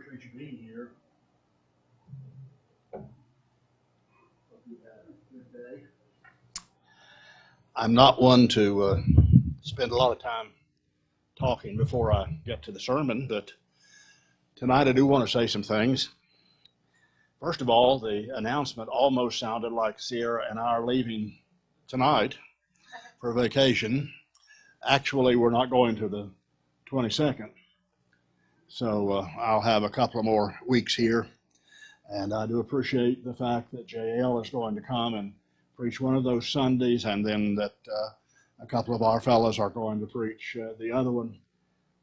appreciate you being here. Hope you had a good day. I'm not one to spend a lot of time talking before I get to the sermon, but tonight I do want to say some things. First of all, the announcement almost sounded like Sierra and I are leaving tonight for vacation. Actually, we're not going to the 22nd. So I'll have a couple of more weeks here. And I do appreciate the fact that JL is going to come and preach one of those Sundays, and then that a couple of our fellows are going to preach the other one.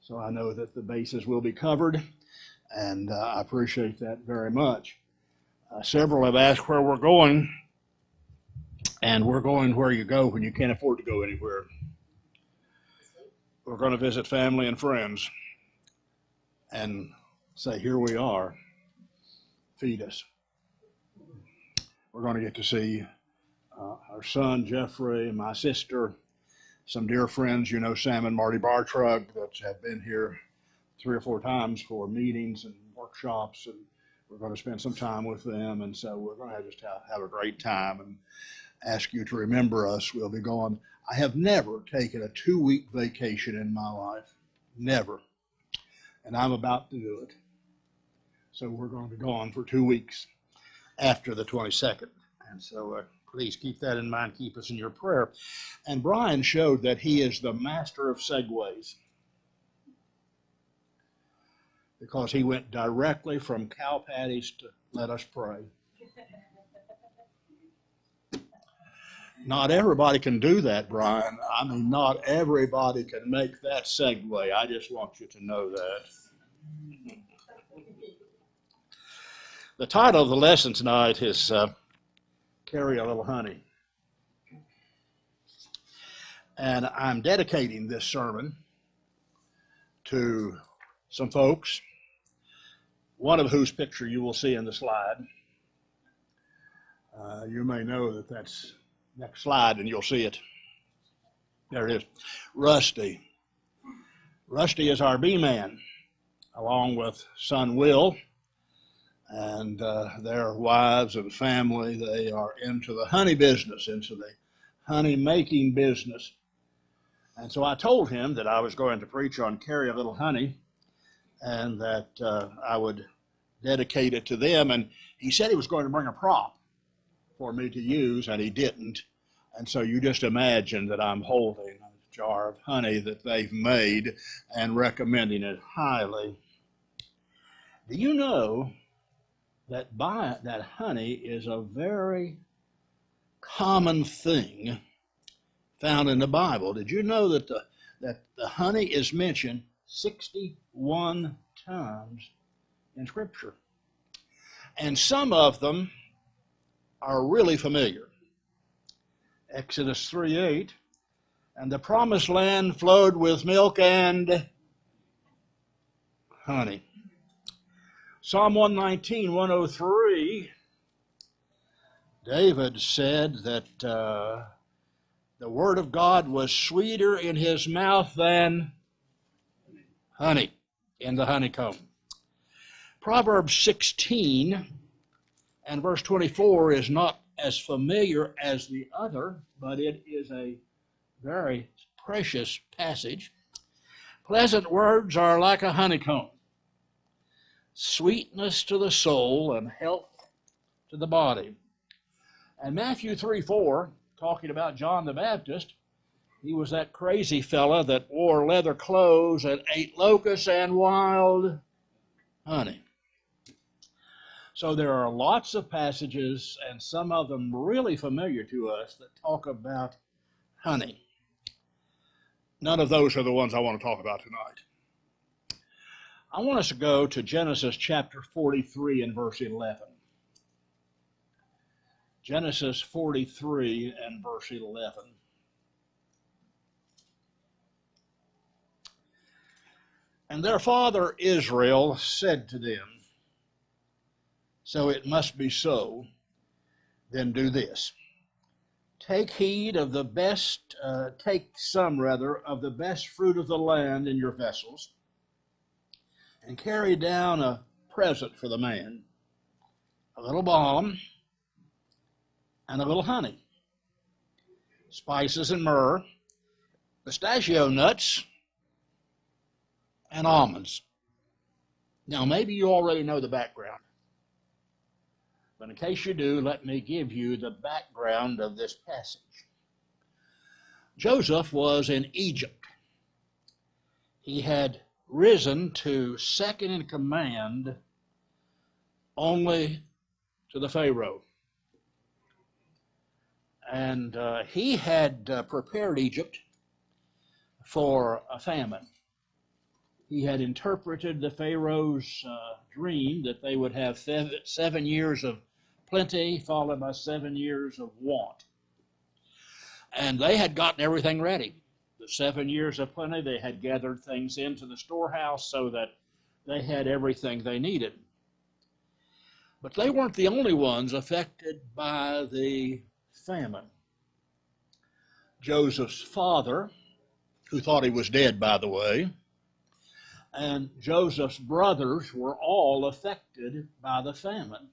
So I know that the bases will be covered, and I appreciate that very much. Several have asked where we're going, and we're going where you go when you can't afford to go anywhere. We're going to visit family and friends and say, here we are, feed us. We're going to get to see our son, Jeffrey, my sister, some dear friends, you know, Sam and Marty Bartrug, that have been here 3 or 4 times for meetings and workshops, and we're going to spend some time with them, and so we're going to just have a great time and ask you to remember us. We'll be gone. I have never taken a 2-week vacation in my life, never, and I'm about to do it. So we're going to be gone for 2 weeks after the 22nd, and so please keep that in mind. Keep us in your prayer. And Brian showed that he is the master of segues, because he went directly from cow patties to let us pray. Not everybody can do that, Brian. I mean, not everybody can make that segue. I just want you to know that. The title of the lesson tonight is Carry a Little Honey. And I'm dedicating this sermon to some folks, one of whose picture you will see in the slide. You may know that that's next slide, and you'll see it. There it is. Rusty. Rusty is our B-man, along with son Will, and their wives and family. They are into the honey business, into the honey making business. And so I told him that I was going to preach on Carry a Little Honey, and that I would dedicate it to them. And he said he was going to bring a prop for me to use, and he didn't. And so you just imagine that I'm holding a jar of honey that they've made and recommending it highly. Do you know that that honey is a very common thing found in the Bible? Did you know that the honey is mentioned 61 times in Scripture? And some of them are really familiar. Exodus 3:8, and the promised land flowed with milk and honey. Psalm 119, 103, David said that the word of God was sweeter in his mouth than honey in the honeycomb. Proverbs 16 and verse 24 is not as familiar as the other, but it is a very precious passage. Pleasant words are like a honeycomb, sweetness to the soul and health to the body. And Matthew 3:4, talking about John the Baptist, he was that crazy fella that wore leather clothes and ate locusts and wild honey. So there are lots of passages, and some of them really familiar to us, that talk about honey. None of those are the ones I want to talk about tonight. I want us to go to Genesis chapter 43 and verse 11. Genesis 43 and verse 11. And their father Israel said to them, so it must be so, then do this. Take heed of the best, take some rather of the best fruit of the land in your vessels, and carry down a present for the man. A little balm and a little honey, spices and myrrh, pistachio nuts, and almonds. Now, maybe you already know the background, but in case you do, let me give you the background of this passage. Joseph was in Egypt. He had risen to second in command only to the Pharaoh. And he had prepared Egypt for a famine. He had interpreted the Pharaoh's dream that they would have 7 years of plenty followed by 7 years of want. And they had gotten everything ready. The 7 years of plenty, they had gathered things into the storehouse so that they had everything they needed. But they weren't the only ones affected by the famine. Joseph's father, who thought he was dead, by the way, and Joseph's brothers were all affected by the famine.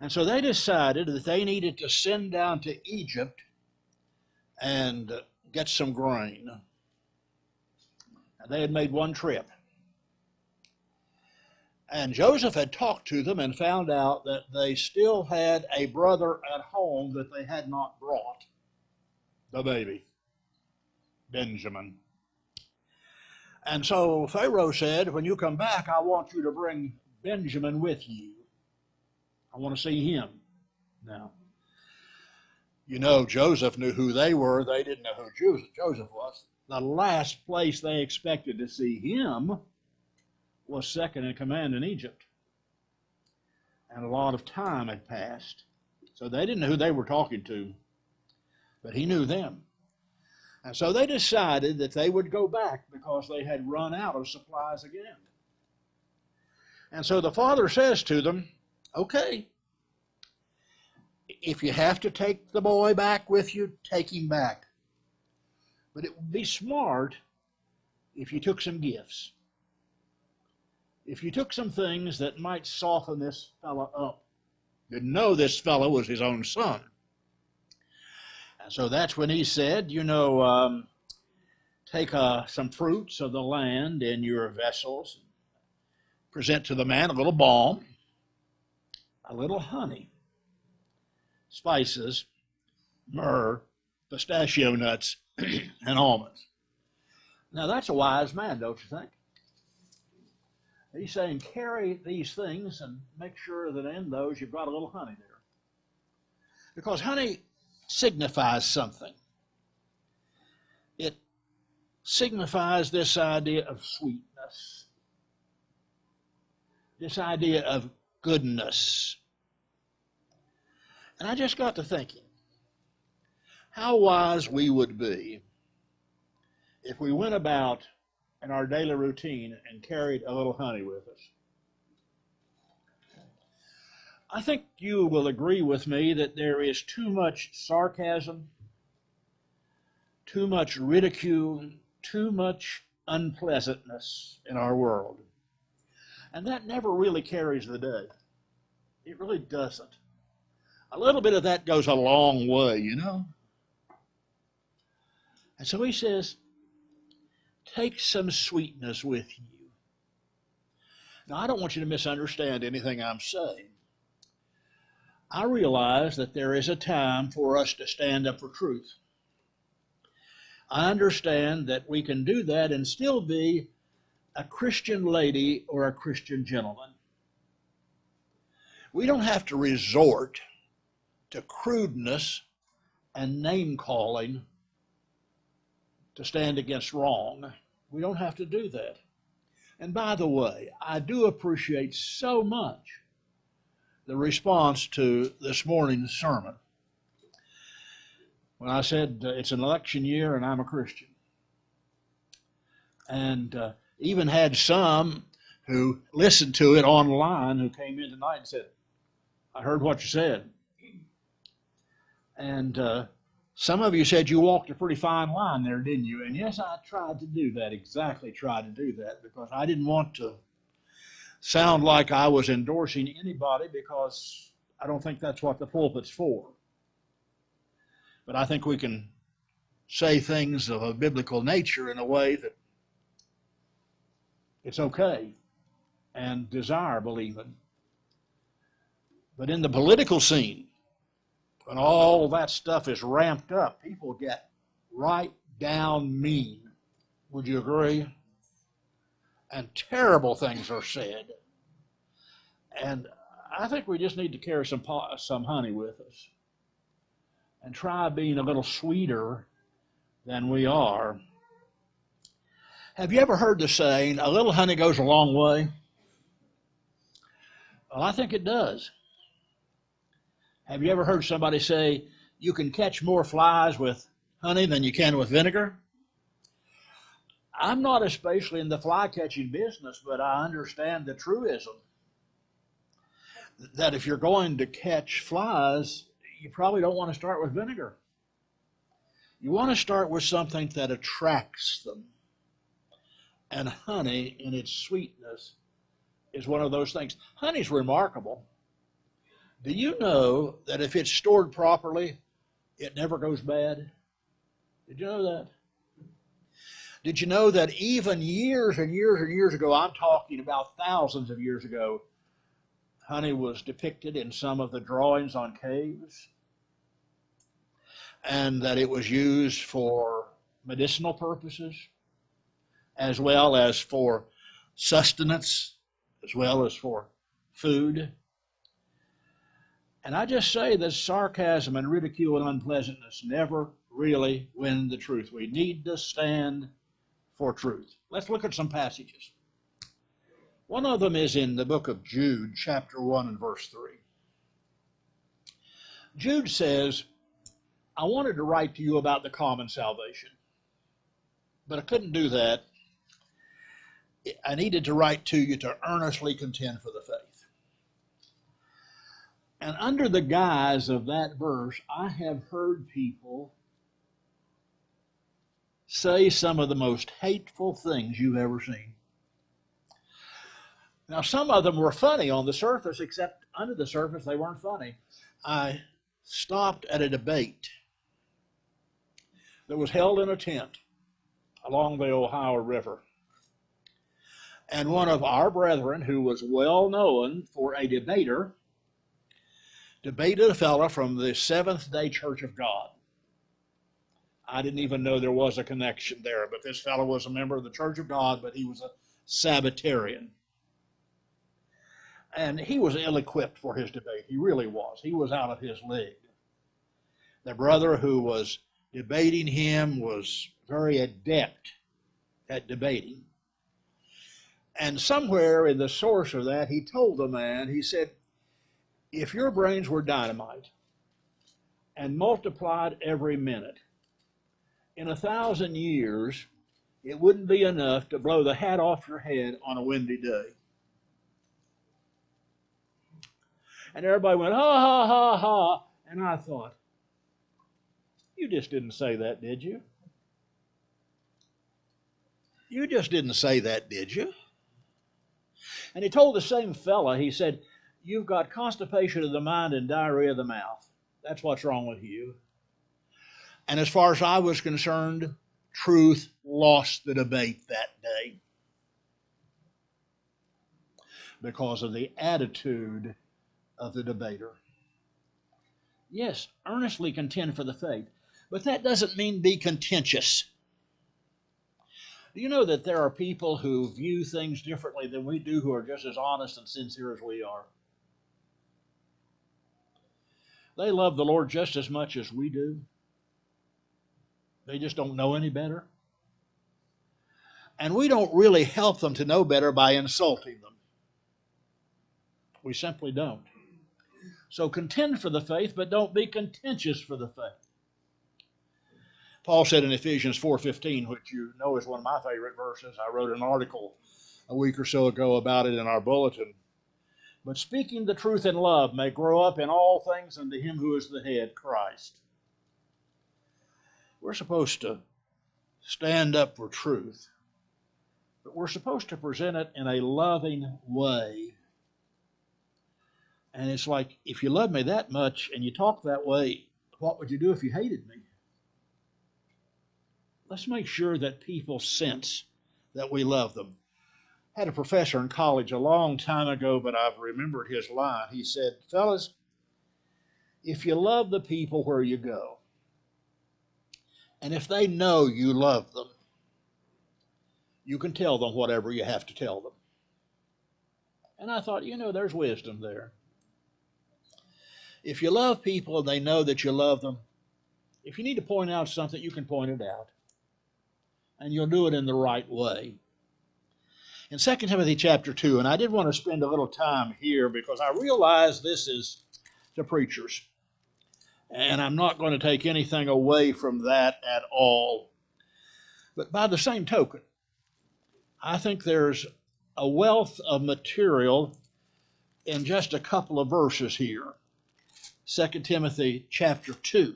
And so they decided that they needed to send down to Egypt and get some grain. And they had made one trip. And Joseph had talked to them and found out that they still had a brother at home that they had not brought, the baby, Benjamin. And so Pharaoh said, when you come back, I want you to bring Benjamin with you. I want to see him. Now, you know, Joseph knew who they were. They didn't know who Joseph was. The last place they expected to see him was second in command in Egypt. And a lot of time had passed. So they didn't know who they were talking to, but he knew them. And so they decided that they would go back because they had run out of supplies again. And so the father says to them, okay, if you have to take the boy back with you, take him back. But it would be smart if you took some gifts. If you took some things that might soften this fellow up. Didn't know this fellow was his own son. And so that's when he said, you know, take some fruits of the land in your vessels. Present to the man a little balm, a little honey, spices, myrrh, pistachio nuts, and almonds. Now that's a wise man, don't you think? He's saying carry these things and make sure that in those you've got a little honey there. Because honey signifies something. It signifies this idea of sweetness, this idea of goodness. And I just got to thinking, how wise we would be if we went about in our daily routine and carried a little honey with us. I think you will agree with me that there is too much sarcasm, too much ridicule, too much unpleasantness in our world. And that never really carries the day. It really doesn't. A little bit of that goes a long way, you know. And so he says, take some sweetness with you. Now, I don't want you to misunderstand anything I'm saying. I realize that there is a time for us to stand up for truth. I understand that we can do that and still be a Christian lady or a Christian gentleman. We don't have to resort to crudeness and name-calling to stand against wrong. We don't have to do that. And by the way, I do appreciate so much the response to this morning's sermon. When I said it's an election year and I'm a Christian. And even had some who listened to it online who came in tonight and said, I heard what you said. And some of you said you walked a pretty fine line there, didn't you? And yes, I tried to do that, exactly tried to do that, because I didn't want to sound like I was endorsing anybody, because I don't think that's what the pulpit's for. But I think we can say things of a biblical nature in a way that it's okay and desirable even. But in the political scene, when all that stuff is ramped up, people get right down mean. Would you agree? And terrible things are said. And I think we just need to carry some honey with us and try being a little sweeter than we are. Have you ever heard the saying, a little honey goes a long way? Well, I think it does. Have you ever heard somebody say, you can catch more flies with honey than you can with vinegar? I'm not especially in the fly catching business, but I understand the truism that if you're going to catch flies, you probably don't want to start with vinegar. You want to start with something that attracts them. And honey, in its sweetness, is one of those things. Honey's remarkable. Do you know that if it's stored properly, it never goes bad? Did you know that? Did you know that even years and years and years ago, I'm talking about thousands of years ago, honey was depicted in some of the drawings on caves, and that it was used for medicinal purposes, as well as for sustenance, as well as for food? And I just say that sarcasm and ridicule and unpleasantness never really win the truth. We need to stand for truth. Let's look at some passages. One of them is in the book of Jude, chapter 1 and verse 3. Jude says, I wanted to write to you about the common salvation, but I couldn't do that. I needed to write to you to earnestly contend for the faith. And under the guise of that verse, I have heard people say some of the most hateful things you've ever seen. Now, some of them were funny on the surface, except under the surface they weren't funny. I stopped at a debate that was held in a tent along the Ohio River. And one of our brethren, who was well known for a debater, debated a fellow from the Seventh-day Church of God. I didn't even know there was a connection there, but this fellow was a member of the Church of God, but he was a Sabbatarian. And he was ill-equipped for his debate. He really was. He was out of his league. The brother who was debating him was very adept at debating. And somewhere in the source of that, he told the man, he said, if your brains were dynamite and multiplied every minute, in 1,000 years, it wouldn't be enough to blow the hat off your head on a windy day. And everybody went, ha, ha, ha, ha. And I thought, you just didn't say that, did you? You just didn't say that, did you? And he told the same fella, he said, you've got constipation of the mind and diarrhea of the mouth. That's what's wrong with you. And as far as I was concerned, truth lost the debate that day because of the attitude of the debater. Yes, earnestly contend for the faith, but that doesn't mean be contentious. Do you know that there are people who view things differently than we do, who are just as honest and sincere as we are? They love the Lord just as much as we do. They just don't know any better. And we don't really help them to know better by insulting them. We simply don't. So contend for the faith, but don't be contentious for the faith. Paul said in Ephesians 4:15, which you know is one of my favorite verses. I wrote an article a week or so ago about it in our bulletin. But speaking the truth in love may grow up in all things unto him who is the head, Christ. We're supposed to stand up for truth But we're supposed to present it in a loving way. And it's like, if you love me that much and you talk that way, what would you do if you hated me? Let's make sure that people sense that we love them. I had a professor in college a long time ago, but I've remembered his line. He said, fellas, if you love the people where you go, and if they know you love them, you can tell them whatever you have to tell them. And I thought, there's wisdom there. If you love people and they know that you love them, if you need to point out something, you can point it out. And you'll do it in the right way. In 2 Timothy chapter 2, and I did want to spend a little time here because I realize this is to preachers. And I'm not going to take anything away from that at all. But by the same token, I think there's a wealth of material in just a couple of verses here. 2 Timothy chapter 2.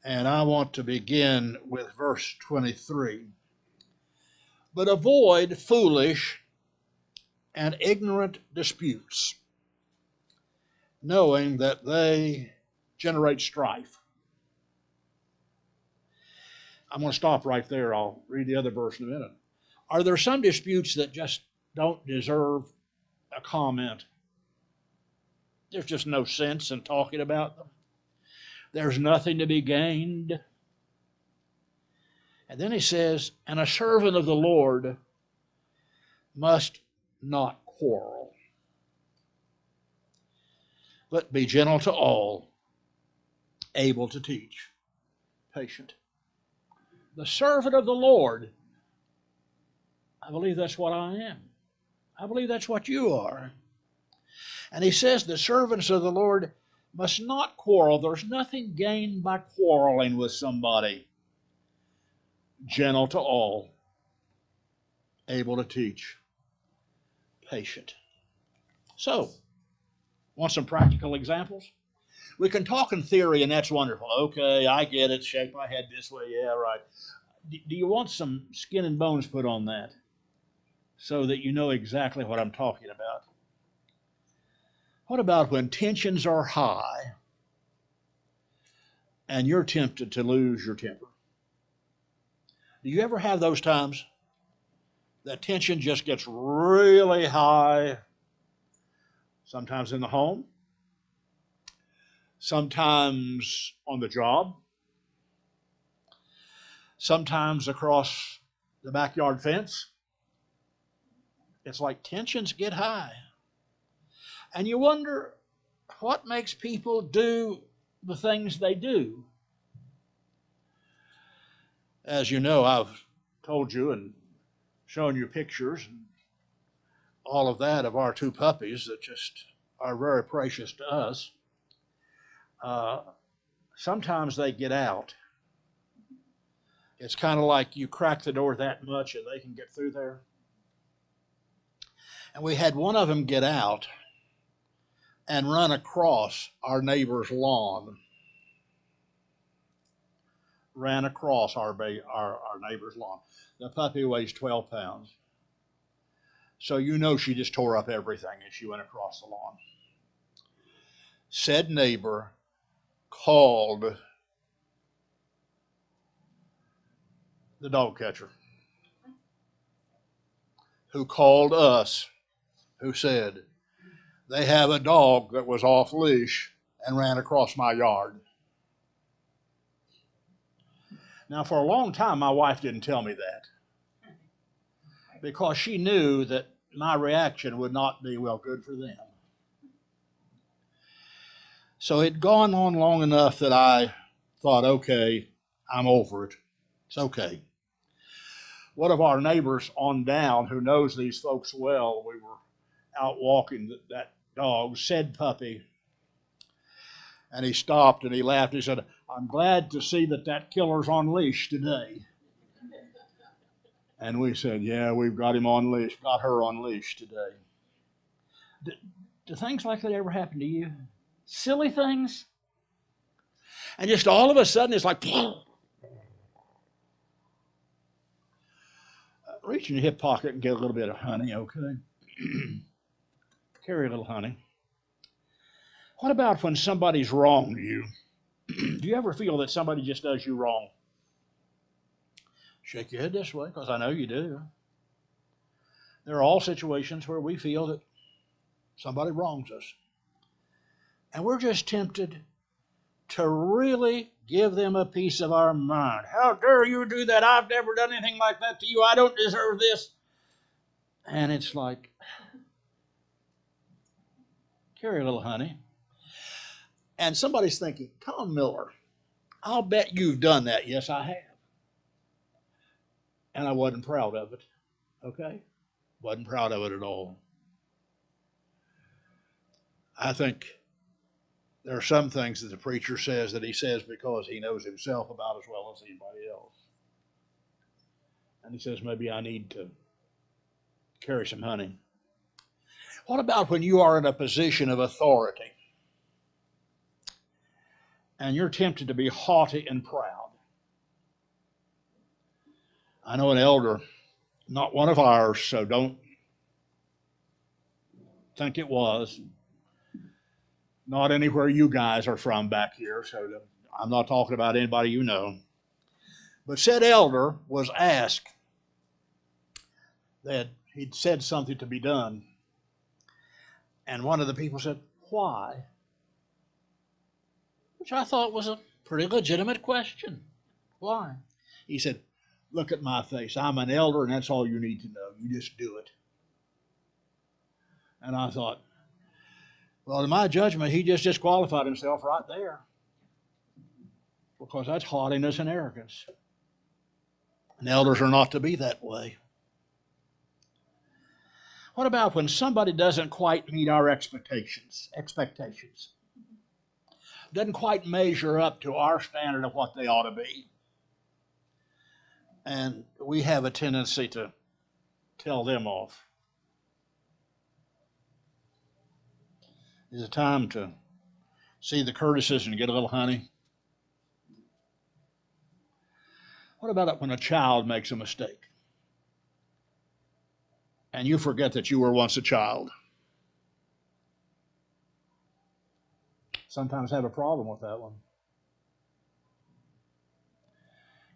And I want to begin with verse 23. But avoid foolish and ignorant disputes, knowing that they generate strife. I'm going to stop right there. I'll read the other verse in a minute. Are there some disputes that just don't deserve a comment? There's just no sense in talking about them. There's nothing to be gained. And then he says, and a servant of the Lord must not quarrel, but be gentle to all, able to teach, patient. The servant of the Lord, I believe that's what I am. I believe that's what you are. And he says the servants of the Lord must not quarrel. There's nothing gained by quarreling with somebody. Gentle to all, able to teach, patient. So, want some practical examples? We can talk in theory, and that's wonderful. Okay, I get it. Shake my head this way. Yeah, right. Do you want some skin and bones put on that so that you know exactly what I'm talking about? What about when tensions are high and you're tempted to lose your temper? Do you ever have those times that tension just gets really high? Sometimes in the home, sometimes on the job, sometimes across the backyard fence. It's like tensions get high. And you wonder what makes people do the things they do. As you know, I've told you and shown you pictures and all of that of our two puppies that just are very precious to us. Sometimes they get out. It's kind of like you crack the door that much and they can get through there. And we had one of them get out and run across our neighbor's lawn. Ran across our neighbor's lawn. The puppy weighs 12 pounds. So you know she just tore up everything as she went across the lawn. Said neighbor called the dog catcher, who called us, who said, they have a dog that was off leash and ran across my yard. Now, for a long time, my wife didn't tell me that because she knew that my reaction would not be, well, good for them. So it'd gone on long enough that I thought, okay, I'm over it. It's okay. One of our neighbors on down who knows these folks well, we were out walking that dog, said puppy, and he stopped and he laughed. He said, I'm glad to see that killer's on leash today. And we said, yeah, we've got him on leash, got her on leash today. Do things like that ever happen to you? Silly things? And just all of a sudden it's like, Reach in your hip pocket and get a little bit of honey, okay? Carry a little honey. What about when somebody's wronged you? Do you ever feel that somebody just does you wrong? Shake your head this way, because I know you do. There are all situations where we feel that somebody wrongs us. And we're just tempted to really give them a piece of our mind. How dare you do that? I've never done anything like that to you. I don't deserve this. And it's like, carry a little honey. And somebody's thinking, Tom Miller, I'll bet you've done that. Yes, I have. And I wasn't proud of it. Okay? Wasn't proud of it at all. I think there are some things that the preacher says that he says because he knows himself about as well as anybody else. And he says, maybe I need to carry some honey. What about when you are in a position of authority and you're tempted to be haughty and proud? I know an elder, not one of ours, so don't think it was. Not anywhere you guys are from back here, so I'm not talking about anybody you know. But said elder was asked that he'd said something to be done. And one of the people said, why? Which I thought was a pretty legitimate question. Why? He said, look at my face. I'm an elder, and that's all you need to know. You just do it. And I thought, well, in my judgment, he just disqualified himself right there. Because that's haughtiness and arrogance. And elders are not to be that way. What about when somebody doesn't quite meet our expectations? Doesn't quite measure up to our standard of what they ought to be. And we have a tendency to tell them off. Is it time to see the Curtises and get a little honey? What about it when a child makes a mistake? And you forget that you were once a child. Sometimes have a problem with that one.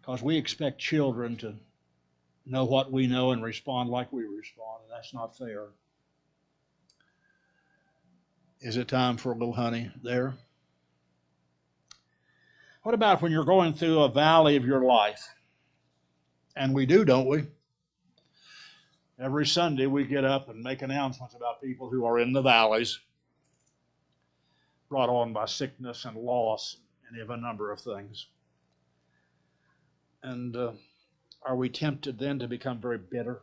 Because we expect children to know what we know and respond like we respond, and that's not fair. Is it time for a little honey there? What about when you're going through a valley of your life? And we do, don't we? Every Sunday we get up and make announcements about people who are in the valleys, brought on by sickness and loss and of a number of things. And are we tempted then to become very bitter,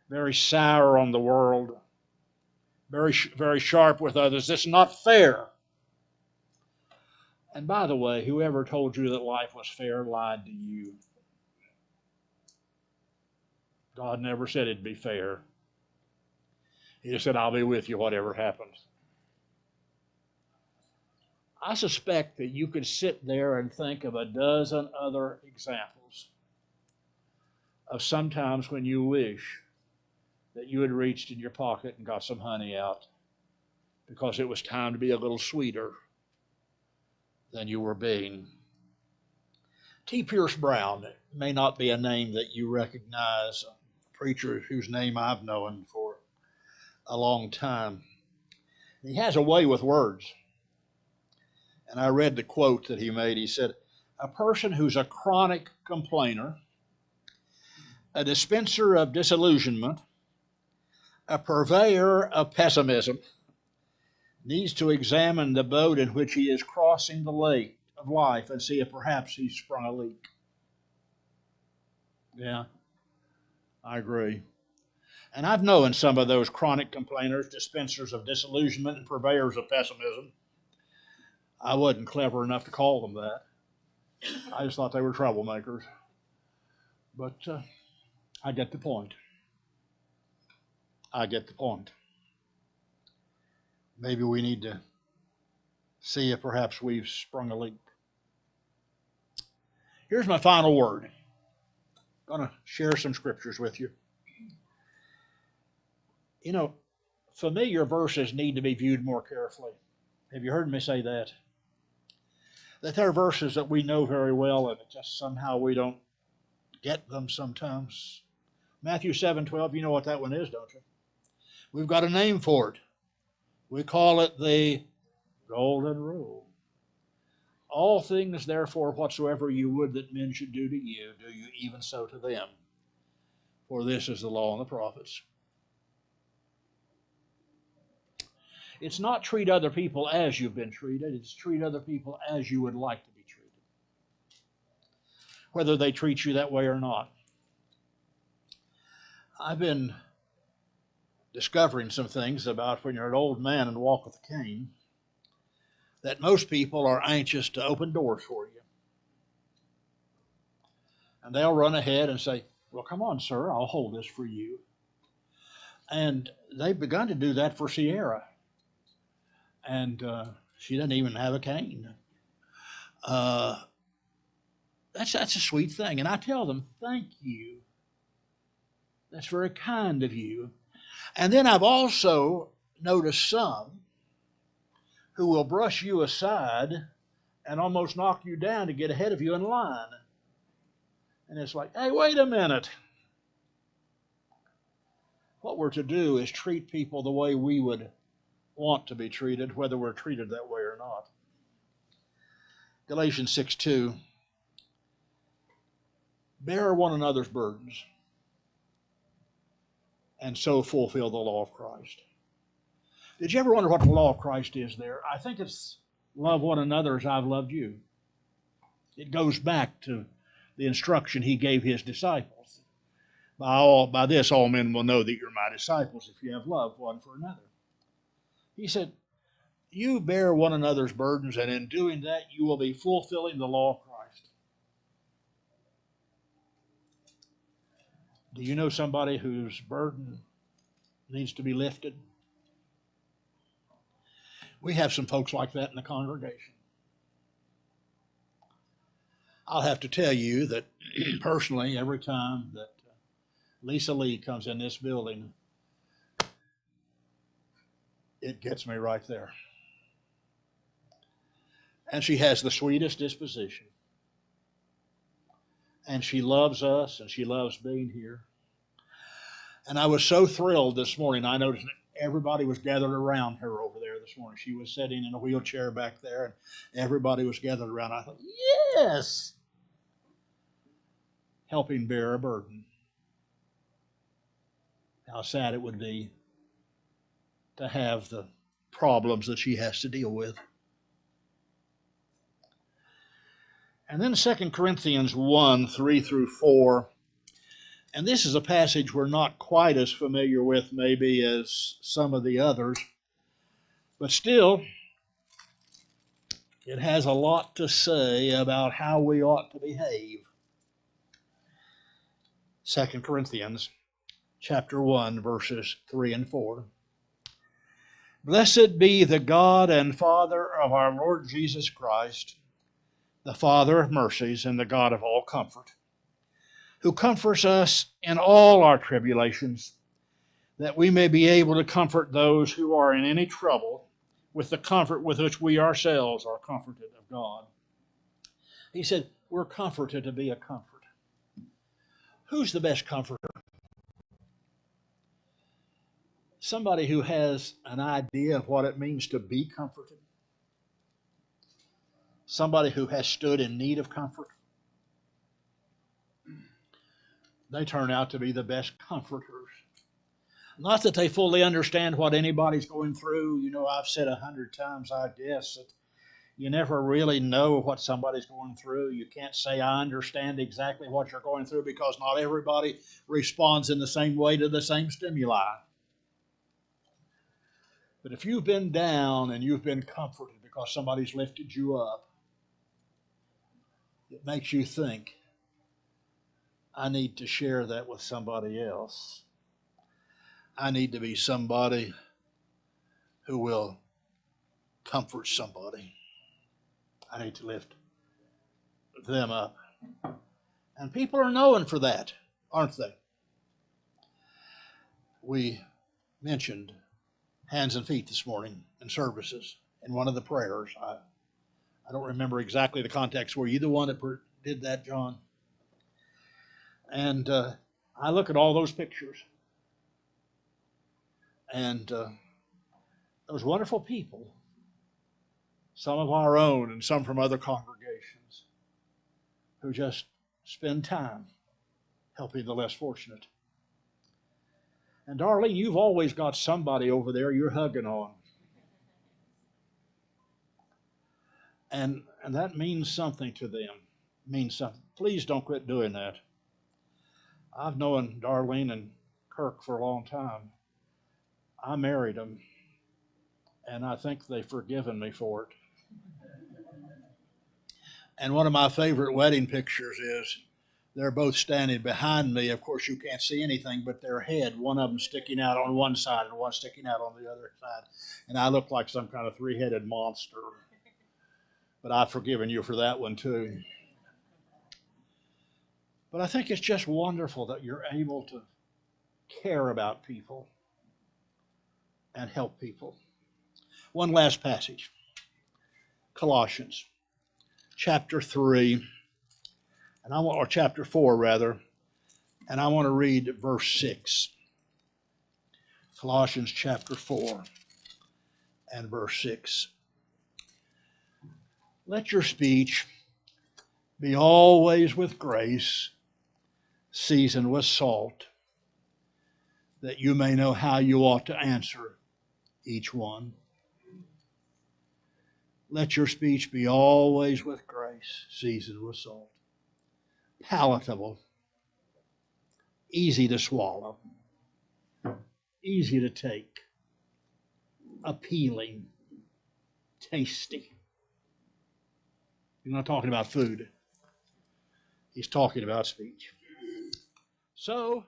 very sour on the world, very sharp with others? It's not fair. And by the way, whoever told you that life was fair lied to you. God never said it'd be fair. He just said, I'll be with you whatever happens. I suspect that you could sit there and think of a dozen other examples of sometimes when you wish that you had reached in your pocket and got some honey out because it was time to be a little sweeter than you were being. T. Pierce Brown may not be a name that you recognize, a preacher whose name I've known for a long time. He has a way with words. And I read the quote that he made. He said, a person who's a chronic complainer, a dispenser of disillusionment, a purveyor of pessimism, needs to examine the boat in which he is crossing the lake of life and see if perhaps he's sprung a leak. Yeah, I agree. And I've known some of those chronic complainers, dispensers of disillusionment and purveyors of pessimism. I wasn't clever enough to call them that. I just thought they were troublemakers. But I get the point. I get the point. Maybe we need to see if perhaps we've sprung a leak. Here's my final word. I'm going to share some scriptures with you. You know, familiar verses need to be viewed more carefully. Have you heard me say that? That there are verses that we know very well and just somehow we don't get them sometimes. Matthew 7:12, you know what that one is, don't you? We've got a name for it. We call it the golden rule. All things, therefore, whatsoever you would that men should do to you, do you even so to them. For this is the law and the prophets. It's not treat other people as you've been treated. It's treat other people as you would like to be treated, whether they treat you that way or not. I've been discovering some things about when you're an old man and walk with a cane, that most people are anxious to open doors for you. And they'll run ahead and say, well, come on, sir, I'll hold this for you. And they've begun to do that for Sierra. And she doesn't even have a cane. That's a sweet thing. And I tell them, thank you. That's very kind of you. And then I've also noticed some who will brush you aside and almost knock you down to get ahead of you in line. And it's like, hey, wait a minute. What we're to do is treat people the way we would want to be treated, whether we're treated that way or not. Galatians 6:2, bear one another's burdens, and so fulfill the law of Christ. Did you ever wonder what the law of Christ is there? I think it's love one another as I've loved you. It goes back to the instruction he gave his disciples. By this all men will know that you're my disciples if you have love one for another. He said, you bear one another's burdens, and in doing that you will be fulfilling the law of Christ. Do you know somebody whose burden needs to be lifted? We have some folks like that in the congregation. I'll have to tell you that personally, every time that Lisa Lee comes in this building, it gets me right there. And she has the sweetest disposition. And she loves us, and she loves being here. And I was so thrilled this morning. I noticed everybody was gathered around her over there this morning. She was sitting in a wheelchair back there, and everybody was gathered around. I thought, yes! Helping bear a burden. How sad it would be to have the problems that she has to deal with. And then 2 Corinthians 1:3-4. And this is a passage we're not quite as familiar with maybe as some of the others. But still, it has a lot to say about how we ought to behave. 2 Corinthians chapter 1, verses 3 and 4. Blessed be the God and Father of our Lord Jesus Christ, the Father of mercies and the God of all comfort, who comforts us in all our tribulations, that we may be able to comfort those who are in any trouble with the comfort with which we ourselves are comforted of God. He said, we're comforted to be a comfort. Who's the best comforter? Somebody who has an idea of what it means to be comforted. Somebody who has stood in need of comfort. They turn out to be the best comforters. Not that they fully understand what anybody's going through. You know, I've said 100 times, I guess, that you never really know what somebody's going through. You can't say, I understand exactly what you're going through, because not everybody responds in the same way to the same stimuli. But if you've been down and you've been comforted because somebody's lifted you up, it makes you think, I need to share that with somebody else. I need to be somebody who will comfort somebody. I need to lift them up. And people are known for that. aren't they? We mentioned hands and feet this morning in services in one of the prayers. I don't remember exactly the context. Were you the one that did that, John? And I look at all those pictures, and those wonderful people, some of our own and some from other congregations, who just spend time helping the less fortunate. And Darlene, you've always got somebody over there you're hugging on. And that means something to them. Means something. Please don't quit doing that. I've known Darlene and Kirk for a long time. I married them, and I think they've forgiven me for it. And one of my favorite wedding pictures is they're both standing behind me. Of course, you can't see anything but their head, one of them sticking out on one side and one sticking out on the other side. And I look like some kind of three-headed monster. But I've forgiven you for that one too. But I think it's just wonderful that you're able to care about people and help people. One last passage. Colossians chapter 3, or chapter 4 rather, and I want to read verse 6. Colossians chapter 4 and verse 6. Let your speech be always with grace, seasoned with salt, that you may know how you ought to answer each one. Let your speech be always with grace, seasoned with salt, palatable, easy to swallow, easy to take, appealing, tasty. He's not talking about food. He's talking about speech. So,